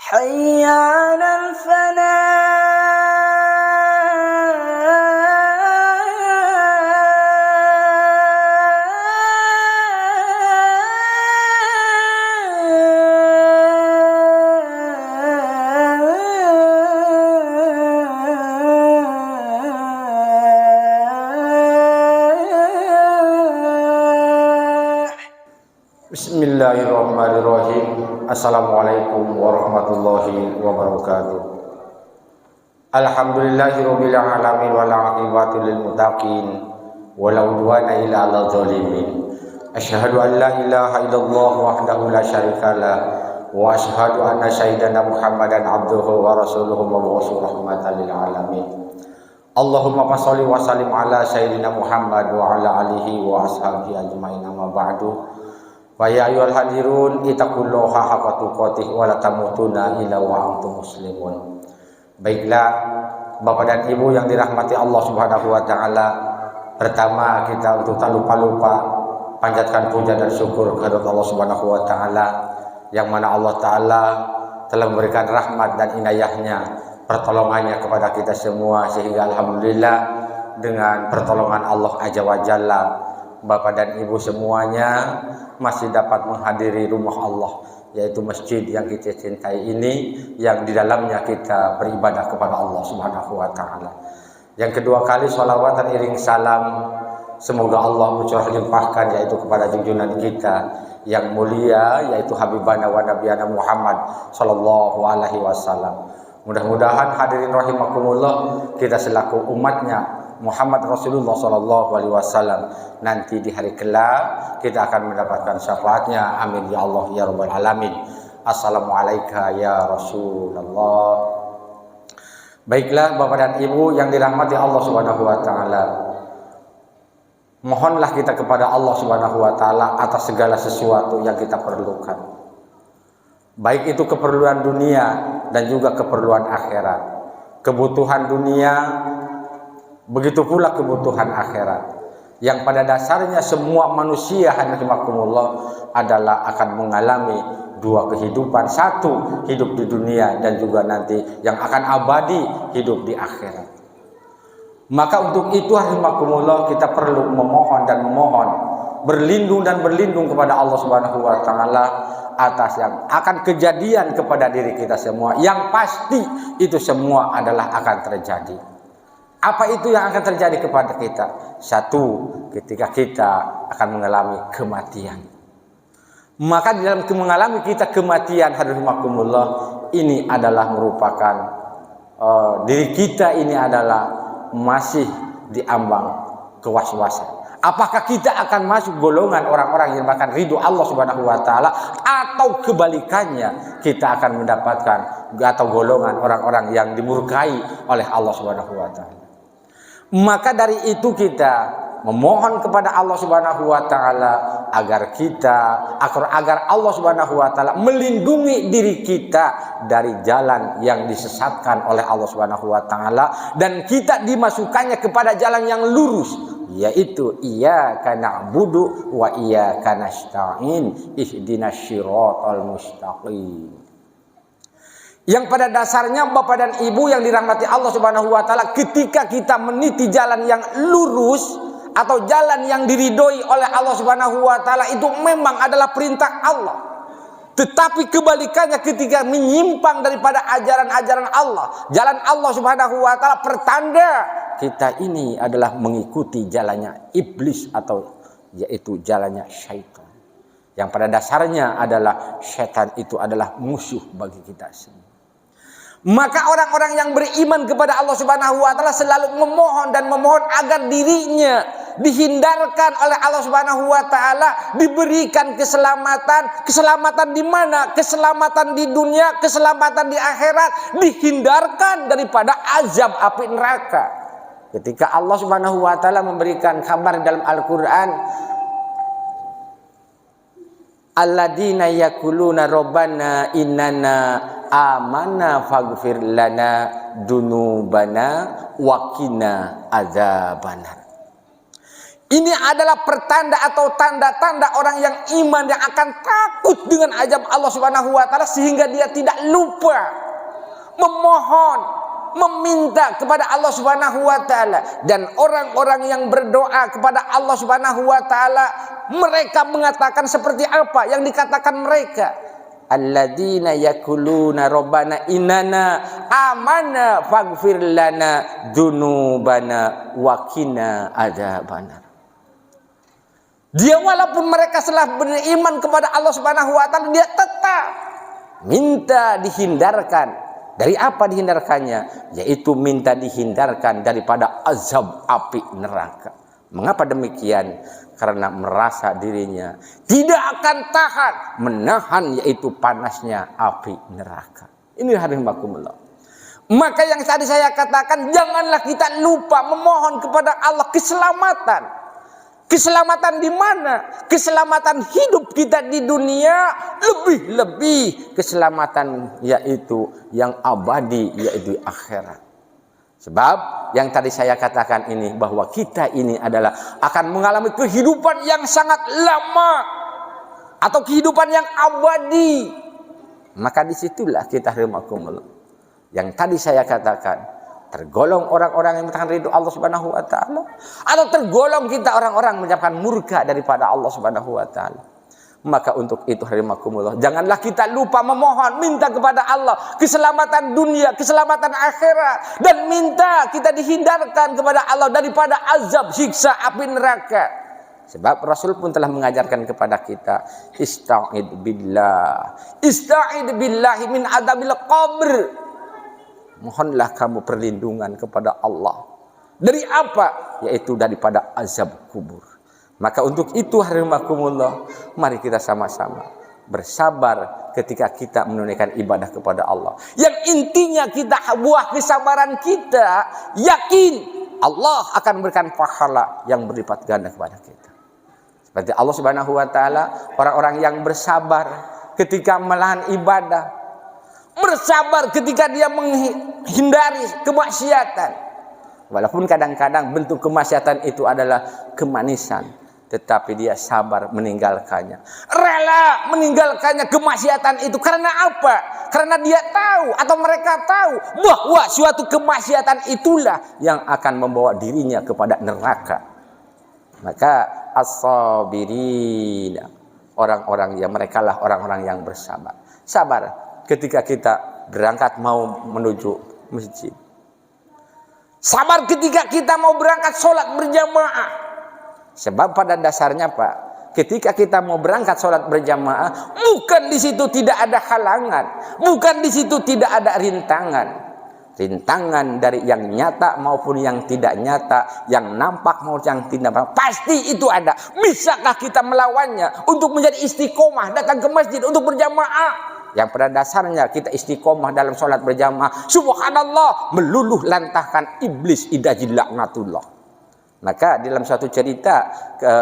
حي على Bismillahirrahmanirrahim. Assalamualaikum warahmatullahi wabarakatuh. Alhamdulillahirabbil alamin wal aqibatu lil muttaqin wala udwana illa 'alal zalimin. Asyhadu an la ilaha illallah wahdahu la syarikalah wa asyhadu anna sayyidana Muhammadan abduhu wa rasuluhu mab'utsu rahmatan lil alamin. Allahumma shalli wa sallim ala sayyidina Muhammad wa ala alihi wa ashabihi ajmain, amma ba'du. Wa ya ayyuhal hadirun ittaqullaha haqqa tuqatih wa la tamutunna illa wa antum muslimun. Baiklah Bapak dan Ibu yang dirahmati Allah Subhanahu wa taala, pertama kita untuk tak lupa panjatkan puja dan syukur kehadirat Allah Subhanahu wa taala, yang mana Allah taala telah memberikan rahmat dan inayahnya, pertolongannya kepada kita semua, sehingga alhamdulillah dengan pertolongan Allah Azza wa Jalla, Bapak dan Ibu semuanya masih dapat menghadiri rumah Allah, yaitu masjid yang kita cintai ini, yang di dalamnya kita beribadah kepada Allah Subhanahu wa taala. Yang kedua kali sholawat dan iring salam semoga Allah mencurah limpahkan yaitu kepada junjungan kita yang mulia, yaitu Habibana wa Nabiyana Muhammad sallallahu alaihi wasallam. Mudah-mudahan hadirin rahimakumullah, kita selaku umatnya Muhammad Rasulullah sallallahu alaihi wasallam nanti di hari kelak kita akan mendapatkan syafaatnya. Amin ya Allah ya rabbal alamin. Assalamualaikum ya Rasulullah. Baiklah Bapak dan Ibu yang dirahmati Allah Subhanahu wa taala, mohonlah kita kepada Allah Subhanahu wa taala atas segala sesuatu yang kita perlukan, baik itu keperluan dunia dan juga keperluan akhirat. Kebutuhan dunia begitu pula kebutuhan akhirat, yang pada dasarnya semua manusia rahimakumullah adalah akan mengalami dua kehidupan, satu hidup di dunia dan juga nanti yang akan abadi hidup di akhirat. Maka untuk itu rahimakumullah kita perlu memohon dan memohon, berlindung dan berlindung kepada Allah Subhanahu wa taala atas yang akan kejadian kepada diri kita semua, yang pasti itu semua adalah akan terjadi. Apa itu yang akan terjadi kepada kita? Satu, ketika kita akan mengalami kematian. Maka di dalam mengalami kita kematian hadirumakumullah, ini adalah merupakan diri kita ini adalah masih diambang kewaswasan. Apakah kita akan masuk golongan orang-orang yang makan ridho Allah Subhanahu wa taala, atau kebalikannya kita akan mendapatkan atau golongan orang-orang yang dimurkai oleh Allah Subhanahu wa taala. Maka dari itu kita memohon kepada Allah Subhanahu wa taala agar Allah Subhanahu wa taala melindungi diri kita dari jalan yang disesatkan oleh Allah Subhanahu wa taala, dan kita dimasukkannya kepada jalan yang lurus, yaitu iyyaka na'budu wa iyyaka nasta'in ihdinas shiratal mustaqim. Yang pada dasarnya Bapak dan Ibu yang dirahmati Allah Subhanahu wa taala, ketika kita meniti jalan yang lurus atau jalan yang diridhoi oleh Allah Subhanahu wa taala, itu memang adalah perintah Allah. Tetapi kebalikannya ketika menyimpang daripada ajaran-ajaran Allah, jalan Allah Subhanahu wa taala, pertanda kita ini adalah mengikuti jalannya iblis, atau yaitu jalannya syaitan. Yang pada dasarnya adalah syaitan itu adalah musuh bagi kita semua. Maka orang-orang yang beriman kepada Allah Subhanahu wa taala selalu memohon dan memohon agar dirinya dihindarkan oleh Allah Subhanahu wa taala, diberikan keselamatan. Keselamatan di mana? Keselamatan di dunia, keselamatan di akhirat, dihindarkan daripada azab api neraka. Ketika Allah Subhanahu wa taala memberikan kabar dalam Al-Qur'an, alladzina yaquluna rabbana innana amanna faghfir lana dunubana wa qina adzabannar. Ini adalah pertanda atau tanda-tanda orang yang iman yang akan takut dengan azab Allah Subhanahu wa taala sehingga dia tidak lupa memohon, meminta kepada Allah Subhanahu wa taala. Dan orang-orang yang berdoa kepada Allah Subhanahu wa taala, mereka mengatakan seperti apa yang dikatakan mereka? Alladzina yaquluna rabbana innana amana faghfir lana dzunubana wa qina adzabannar. Dia walaupun mereka telah beriman kepada Allah Subhanahu wa taala, dia tetap minta dihindarkan. Dari apa dihindarkannya? Yaitu minta dihindarkan daripada azab api neraka. Mengapa demikian? Karena merasa dirinya tidak akan tahan menahan yaitu panasnya api neraka. Ini rahimakumullah. Maka yang tadi saya katakan, janganlah kita lupa memohon kepada Allah keselamatan. Keselamatan di mana? Keselamatan hidup kita di dunia, lebih-lebih keselamatan yaitu yang abadi, yaitu akhirat. Sebab yang tadi saya katakan ini, bahwa kita ini adalah akan mengalami kehidupan yang sangat lama atau kehidupan yang abadi. Maka disitulah kita rahimakumullah, yang tadi saya katakan, tergolong orang-orang yang mengatakan ridho Allah Subhanahu wa taala, atau tergolong kita orang-orang menyiapkan murka daripada Allah Subhanahu wa taala. Maka untuk itu rahimakumullah, janganlah kita lupa memohon, minta kepada Allah keselamatan dunia, keselamatan akhirat, dan minta kita dihindarkan kepada Allah daripada azab siksa api neraka. Sebab Rasul pun telah mengajarkan kepada kita, ista'id billah, ista'id billahi min adabil qabr. Mohonlah kamu perlindungan kepada Allah. Dari apa? Yaitu daripada azab kubur. Maka untuk itu rahimakumullah, mari kita sama-sama bersabar ketika kita menunaikan ibadah kepada Allah. Yang intinya kita, buah kesabaran kita, yakin Allah akan memberikan pahala yang berlipat ganda kepada kita. Seperti Allah Subhanahu wa taala, orang-orang yang bersabar ketika melakukan ibadah, bersabar ketika dia menghindari kemaksiatan. Walaupun kadang-kadang bentuk kemaksiatan itu adalah kemanisan, tetapi dia sabar meninggalkannya. Rela meninggalkannya kemaksiatan itu. Karena apa? Karena dia tahu atau mereka tahu bahwa suatu kemaksiatan itulah yang akan membawa dirinya kepada neraka. Maka as-sabirin, orang-orang yang mereka lah orang-orang yang bersabar. Sabar ketika kita berangkat mau menuju masjid. Sabar ketika kita mau berangkat sholat berjamaah. Sebab pada dasarnya Pak, ketika kita mau berangkat sholat berjamaah, bukan di situ tidak ada halangan, bukan di situ tidak ada rintangan. Rintangan dari yang nyata maupun yang tidak nyata, yang nampak maupun yang tidak nampak, pasti itu ada. Bisakah kita melawannya untuk menjadi istiqomah datang ke masjid untuk berjamaah? Yang pada dasarnya kita istiqomah dalam sholat berjamaah, subhanallah, meluluh lantahkan iblis idajil laknatullah. Maka dalam suatu cerita,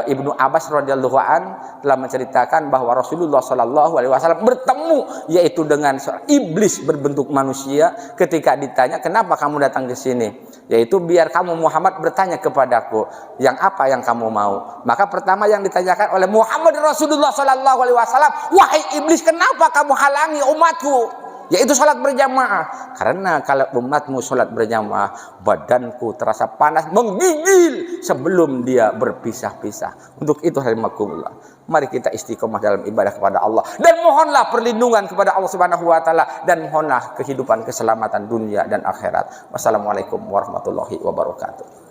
Ibnu Abbas radhiyallahu an telah menceritakan bahwa Rasulullah sallallahu alaihi wasallam bertemu yaitu dengan iblis berbentuk manusia. Ketika ditanya, kenapa kamu datang ke sini? Yaitu biar kamu Muhammad bertanya kepadaku, yang apa yang kamu mau? Maka pertama yang ditanyakan oleh Muhammad Rasulullah sallallahu alaihi wasallam, wahai iblis, kenapa kamu halangi umatku? Yaitu sholat berjamaah. Karena kalau umatmu sholat berjamaah, badanku terasa panas menggigil sebelum dia berpisah-pisah. Untuk itu rahimakumullah, mari kita istiqomah dalam ibadah kepada Allah, dan mohonlah perlindungan kepada Allah Subhanahu wa taala, dan mohonlah kehidupan keselamatan dunia dan akhirat. Wassalamualaikum warahmatullahi wabarakatuh.